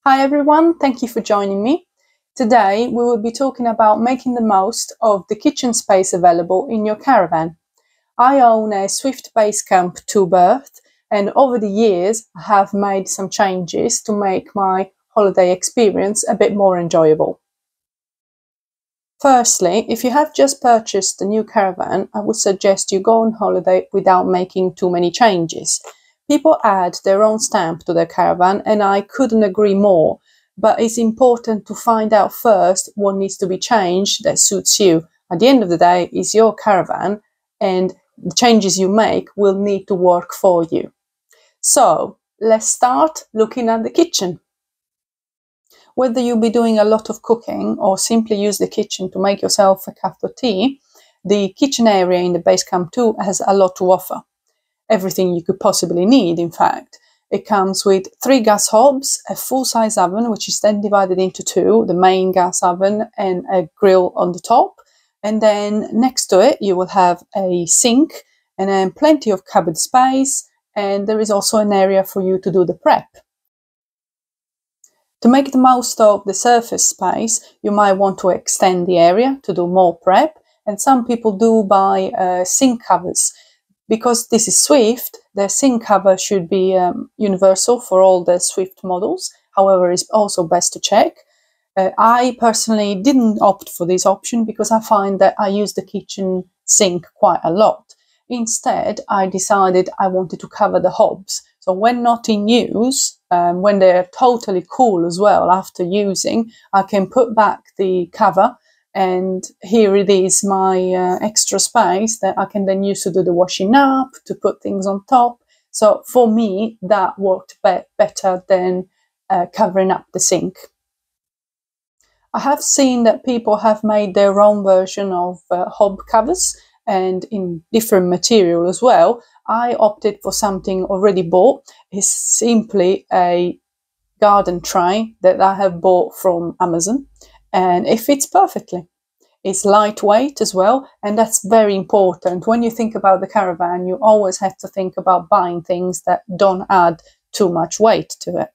Hi everyone, thank you for joining me. Today we will be talking about making the most of the kitchen space available in your caravan. I own a Swift Basecamp 2-berth, and over the years I have made some changes to make my holiday experience a bit more enjoyable. Firstly, if you have just purchased a new caravan, I would suggest you go on holiday without making too many changes. People add their own stamp to their caravan, and I couldn't agree more, but it's important to find out first what needs to be changed that suits you. At the end of the day, it's your caravan, and the changes you make will need to work for you. So, let's start looking at the kitchen. Whether you'll be doing a lot of cooking or simply use the kitchen to make yourself a cup of tea, the kitchen area in the Basecamp 2 has a lot to offer. Everything you could possibly need, in fact. It comes with 3 gas hobs, a full-size oven, which is then divided into 2, the main gas oven and a grill on the top. And then next to it, you will have a sink and then plenty of cupboard space. And there is also an area for you to do the prep. To make the most of the surface space, you might want to extend the area to do more prep, and some people do buy sink covers. Because this is Swift, the sink cover should be universal for all the Swift models. However, it's also best to check. I personally didn't opt for this option because I find that I use the kitchen sink quite a lot. Instead, I decided I wanted to cover the hobs. So when not in use, when they're totally cool as well after using, I can put back the cover, and here it is, my extra space that I can then use to do the washing up, to put things on top. So for me, that worked better than covering up the sink. I have seen that people have made their own version of hob covers, and in different material as well. I opted for something already bought. It's simply a garden tray that I have bought from Amazon, and it fits perfectly. It's lightweight as well, and that's very important. When you think about the caravan, you always have to think about buying things that don't add too much weight to it.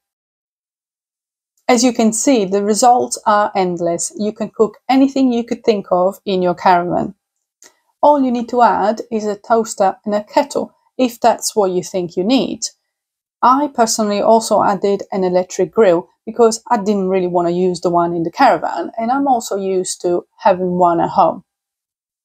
As you can see, the results are endless. You can cook anything you could think of in your caravan. All you need to add is a toaster and a kettle, if that's what you think you need. I personally also added an electric grill because I didn't really want to use the one in the caravan, and I'm also used to having one at home.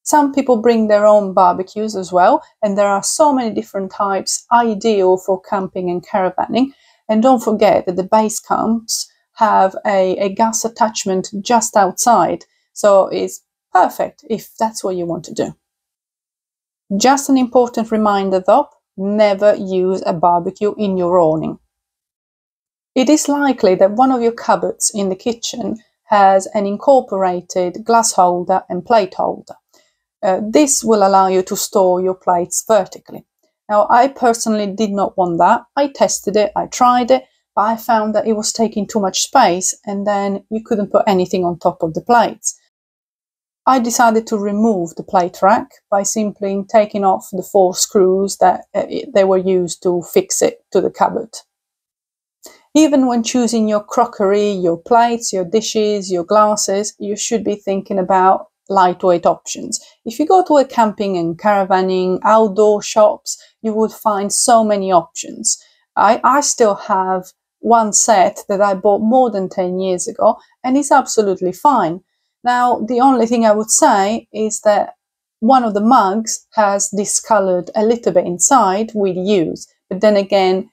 Some people bring their own barbecues as well, and there are so many different types ideal for camping and caravanning. And don't forget that the base camps have a gas attachment just outside, so it's perfect if that's what you want to do. Just an important reminder though, never use a barbecue in your awning. It is likely that one of your cupboards in the kitchen has an incorporated glass holder and plate holder. This will allow you to store your plates vertically. Now, I personally did not want that. I tested it, I tried it, but I found that it was taking too much space, and then you couldn't put anything on top of the plates. I decided to remove the plate rack by simply taking off the 4 screws that they were used to fix it to the cupboard. Even when choosing your crockery, your plates, your dishes, your glasses, you should be thinking about lightweight options. If you go to a camping and caravanning outdoor shops, you would find so many options. I still have one set that I bought more than 10 years ago, and it's absolutely fine. Now, the only thing I would say is that one of the mugs has discolored a little bit inside with use, but then again,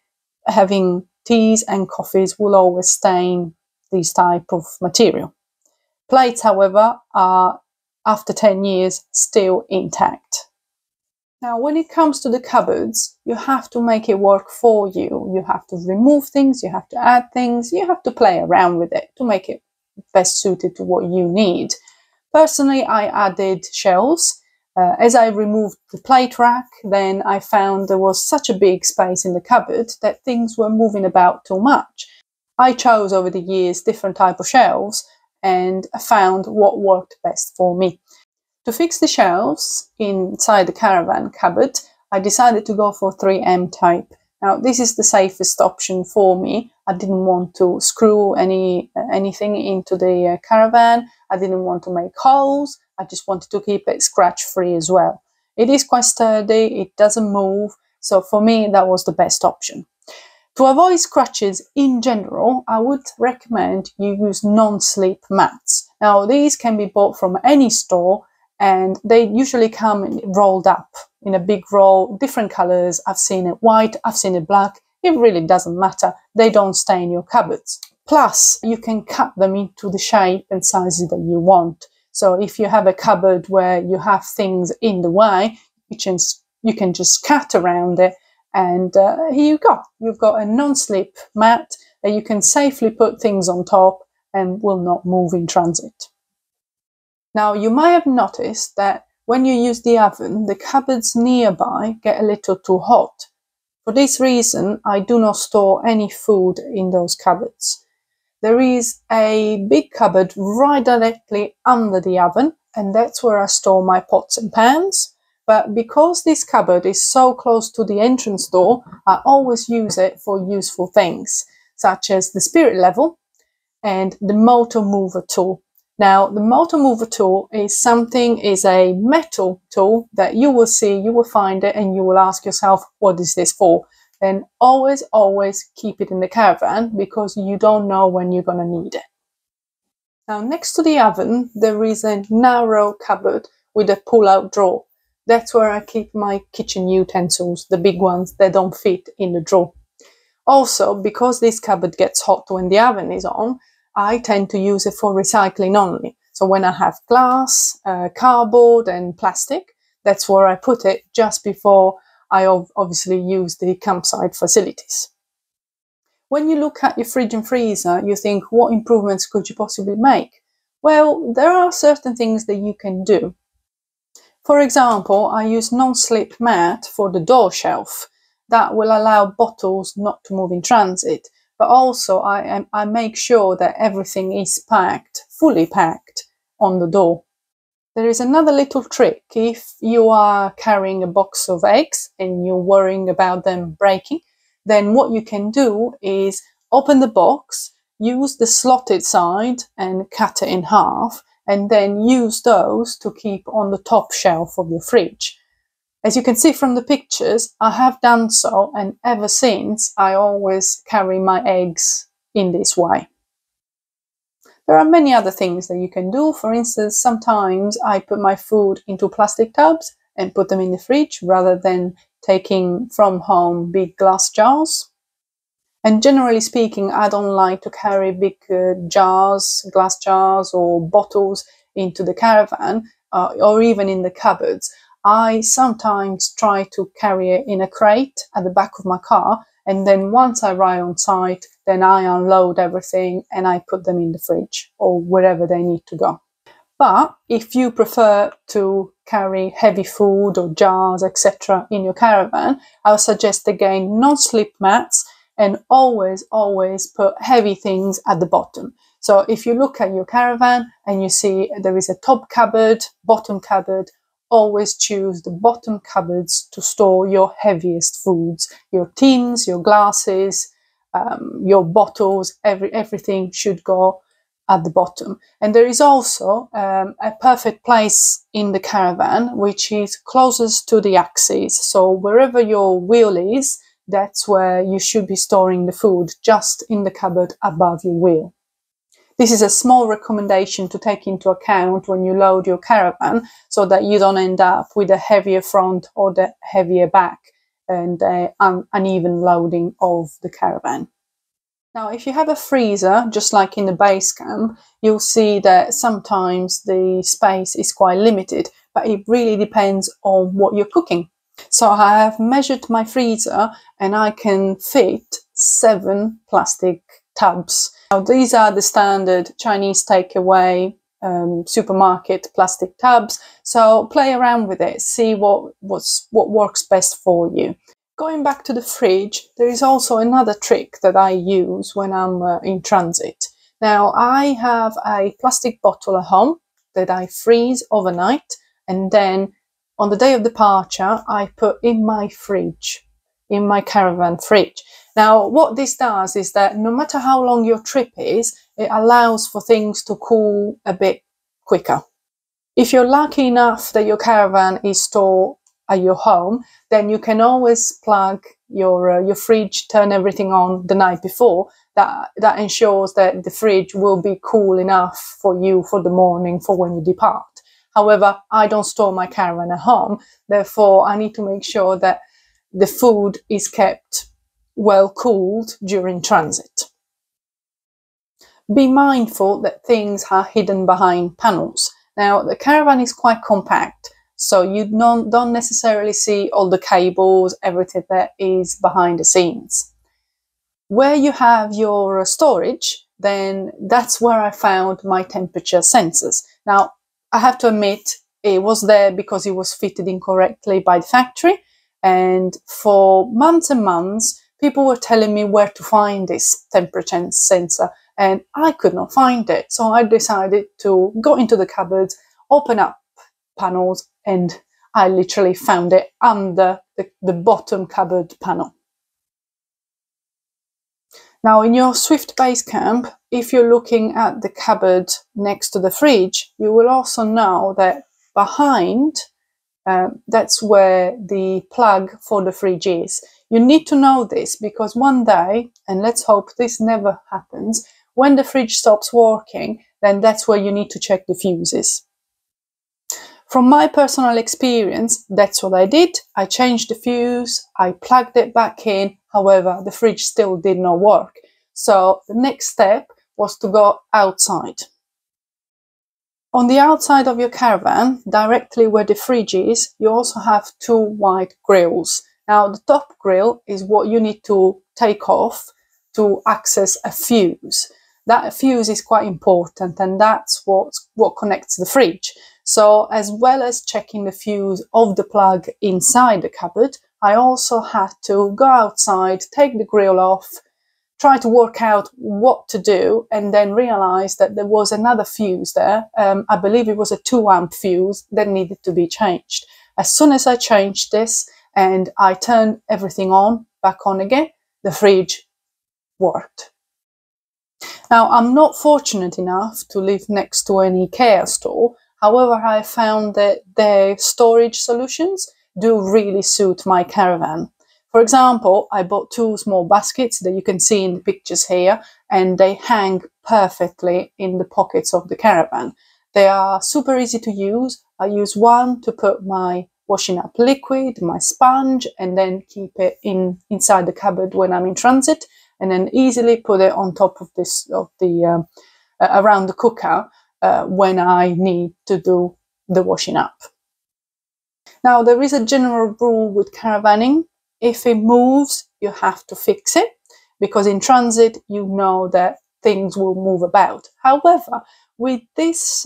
having teas and coffees will always stain this type of material. Plates, however, are, after 10 years, still intact. Now, when it comes to the cupboards, you have to make it work for you. You have to remove things, you have to add things, you have to play around with it to make it best suited to what you need. Personally, I added shelves. As I removed the plate rack, then I found there was such a big space in the cupboard that things were moving about too much. I chose over the years different type of shelves and found what worked best for me. To fix the shelves inside the caravan cupboard, I decided to go for 3M type Now, this is the safest option for me. I didn't want to screw anything into the caravan. I didn't want to make holes. I just wanted to keep it scratch-free as well. It is quite sturdy. It doesn't move. So for me, that was the best option. To avoid scratches in general, I would recommend you use non-slip mats. Now, these can be bought from any store, and they usually come rolled up in a big roll, different colors. I've seen it white, I've seen it black. It really doesn't matter. They don't stay in your cupboards. Plus, you can cut them into the shape and sizes that you want. So if you have a cupboard where you have things in the way, you can just cut around it, and here you go. You've got a non-slip mat that you can safely put things on top and will not move in transit. Now, you might have noticed that when you use the oven, the cupboards nearby get a little too hot. For this reason, I do not store any food in those cupboards. There is a big cupboard right directly under the oven, and that's where I store my pots and pans. But because this cupboard is so close to the entrance door, I always use it for useful things, such as the spirit level and the motor mover tool. Now, the motor mover tool is a metal tool that you will find it, and you will ask yourself, what is this for? Then always keep it in the caravan, because you don't know when you're going to need it. Now, next to the oven, there is a narrow cupboard with a pull-out drawer. That's where I keep my kitchen utensils, the big ones that don't fit in the drawer. Also, because this cupboard gets hot when the oven is on, I tend to use it for recycling only. So when I have glass, cardboard and plastic, that's where I put it just before I obviously use the campsite facilities. When you look at your fridge and freezer, you think, what improvements could you possibly make? Well, there are certain things that you can do. For example, I use non-slip mat for the door shelf. That will allow bottles not to move in transit. But also I make sure that everything is packed, fully packed on the door. There is another little trick. If you are carrying a box of eggs and you're worrying about them breaking, then what you can do is open the box, use the slotted side and cut it in half, and then use those to keep on the top shelf of your fridge. As you can see from the pictures, I have done so, and ever since I always carry my eggs in this way. There are many other things that you can do. For instance, sometimes I put my food into plastic tubs and put them in the fridge rather than taking from home big glass jars. And generally speaking, I don't like to carry big jars, glass jars or bottles into the caravan or even in the cupboards. I sometimes try to carry it in a crate at the back of my car, and then once I arrive on site, then I unload everything and I put them in the fridge or wherever they need to go. But if you prefer to carry heavy food or jars, etc. in your caravan, I would suggest again non-slip mats, and always put heavy things at the bottom. So if you look at your caravan and you see there is a top cupboard, bottom cupboard, always choose the bottom cupboards to store your heaviest foods, your tins, your glasses, your bottles, everything should go at the bottom. And there is also a perfect place in the caravan which is closest to the axis. So wherever your wheel is, that's where you should be storing the food, just in the cupboard above your wheel. This is a small recommendation to take into account when you load your caravan, so that you don't end up with a heavier front or the heavier back and uneven loading of the caravan. Now, if you have a freezer, just like in the Basecamp, you'll see that sometimes the space is quite limited, but it really depends on what you're cooking. So I have measured my freezer and I can fit 7 plastic tubs. Now, these are the standard Chinese takeaway supermarket plastic tubs. So play around with it, see what works best for you. Going back to the fridge, there is also another trick that I use when I'm in transit. Now, I have a plastic bottle at home that I freeze overnight, and then on the day of departure, I put in my fridge. in my caravan fridge. Now, what this does is that no matter how long your trip is, it allows for things to cool a bit quicker. If you're lucky enough that your caravan is stored at your home, then you can always plug your fridge, turn everything on the night before. That ensures that the fridge will be cool enough for you for the morning for when you depart. However, I don't store my caravan at home, therefore I need to make sure that the food is kept well cooled during transit. Be mindful that things are hidden behind panels. Now, the caravan is quite compact, so you don't necessarily see all the cables, everything that is behind the scenes. Where you have your storage, then that's where I found my temperature sensors. Now, I have to admit, it was there because it was fitted incorrectly by the factory, and for months and months, people were telling me where to find this temperature sensor, and I could not find it. So I decided to go into the cupboard, open up panels, and I literally found it under the bottom cupboard panel. Now, in your Swift Basecamp, if you're looking at the cupboard next to the fridge, you will also know that behind, that's where the plug for the fridge is. You need to know this because one day, and let's hope this never happens, when the fridge stops working, then that's where you need to check the fuses. From my personal experience, that's what I did. I changed the fuse, I plugged it back in, however, the fridge still did not work. So the next step was to go outside. On the outside of your caravan, directly where the fridge is, you also have two white grills. Now, the top grill is what you need to take off to access a fuse. That fuse is quite important, and that's what connects the fridge. So as well as checking the fuse of the plug inside the cupboard, I also had to go outside, take the grill off, try to work out what to do, and then realize that there was another fuse there. I believe it was a 2-amp fuse that needed to be changed. As soon as I changed this and I turned everything back on again, the fridge worked. Now, I'm not fortunate enough to live next to an IKEA store. However, I found that their storage solutions do really suit my caravan. For example, I bought 2 small baskets that you can see in the pictures here, and they hang perfectly in the pockets of the caravan. They are super easy to use. I use one to put my washing up liquid, my sponge, and then keep it inside the cupboard when I'm in transit, and then easily put it on top of around the cooker when I need to do the washing up. Now, there is a general rule with caravanning. If it moves, you have to fix it, because in transit, you know that things will move about. However, with this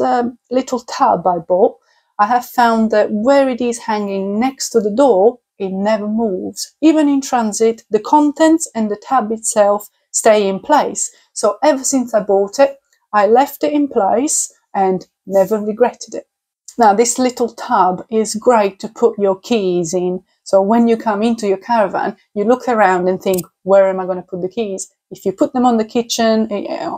little tub I bought, I have found that where it is hanging next to the door, it never moves. Even in transit, the contents and the tub itself stay in place. So ever since I bought it, I left it in place and never regretted it. Now, this little tub is great to put your keys in. So when you come into your caravan, you look around and think, where am I going to put the keys? If you put them on the kitchen,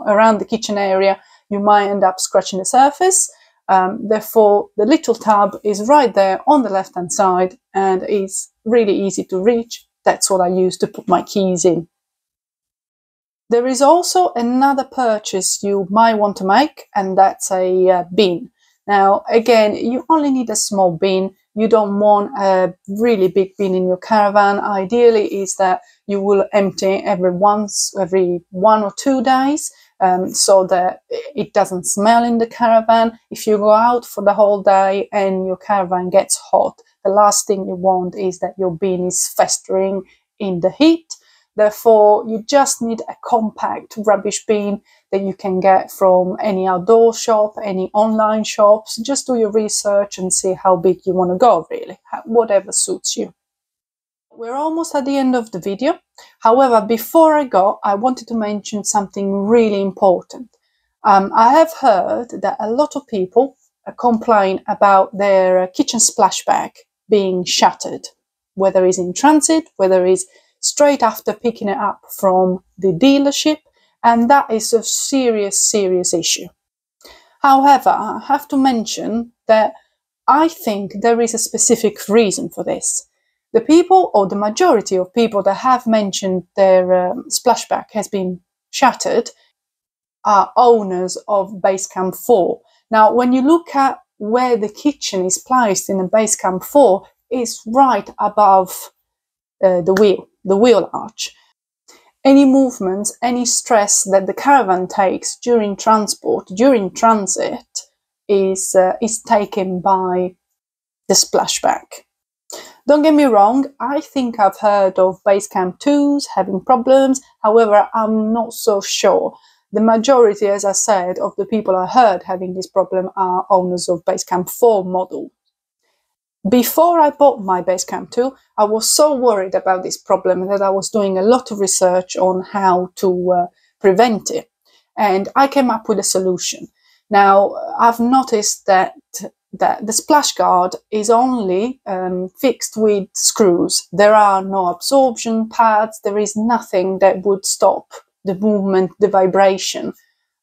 around the kitchen area, you might end up scratching the surface. Therefore, the little tub is right there on the left-hand side and is really easy to reach. That's what I use to put my keys in. There is also another purchase you might want to make, and that's a bin. Now, again, you only need a small bin. You don't want a really big bin in your caravan. Ideally is that you will empty every 1 or 2 days, so that it doesn't smell in the caravan. If you go out for the whole day and your caravan gets hot, the last thing you want is that your bin is festering in the heat. Therefore, you just need a compact rubbish bin that you can get from any outdoor shop, any online shops. Just do your research and see how big you want to go, really, whatever suits you. We're almost at the end of the video. However, before I go, I wanted to mention something really important. I have heard that a lot of people complain about their kitchen splashback being shattered. whether it's in transit, whether it's straight after picking it up from the dealership, and that is a serious issue. However, I have to mention that I think there is a specific reason for this. The people, or the majority of people that have mentioned their splashback has been shattered, are owners of Basecamp 4. Now, when you look at where the kitchen is placed in a Basecamp 4, it's right above the wheel arch. Any movements, any stress that the caravan takes during transport, during transit, is taken by the splashback. Don't get me wrong, I think I've heard of Basecamp 2s having problems, however, I'm not so sure. The majority, as I said, of the people I heard having this problem are owners of Basecamp 4 model. Before I bought my Basecamp 2, I was so worried about this problem that I was doing a lot of research on how to prevent it. And I came up with a solution. Now, I've noticed that the splash guard is only fixed with screws. There are no absorption pads. There is nothing that would stop the movement, the vibration.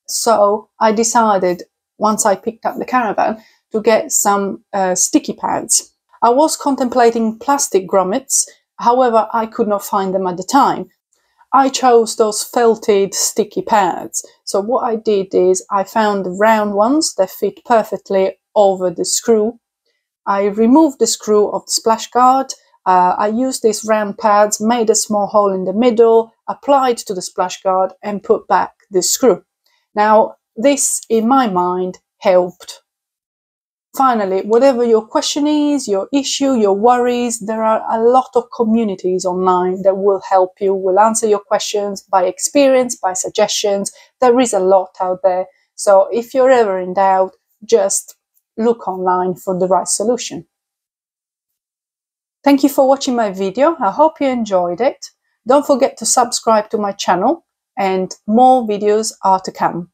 So I decided, once I picked up the caravan, to get some sticky pads. I was contemplating plastic grommets, however, I could not find them at the time. I chose those felted sticky pads. So what I did is I found the round ones that fit perfectly over the screw. I removed the screw of the splash guard. I used these round pads, made a small hole in the middle, applied to the splash guard and put back the screw. Now, this, in my mind, helped. Finally, whatever your question is, your issue, your worries, there are a lot of communities online that will help you, will answer your questions by experience, by suggestions. There is a lot out there. So if you're ever in doubt, just look online for the right solution. Thank you for watching my video. I hope you enjoyed it. Don't forget to subscribe to my channel, and more videos are to come.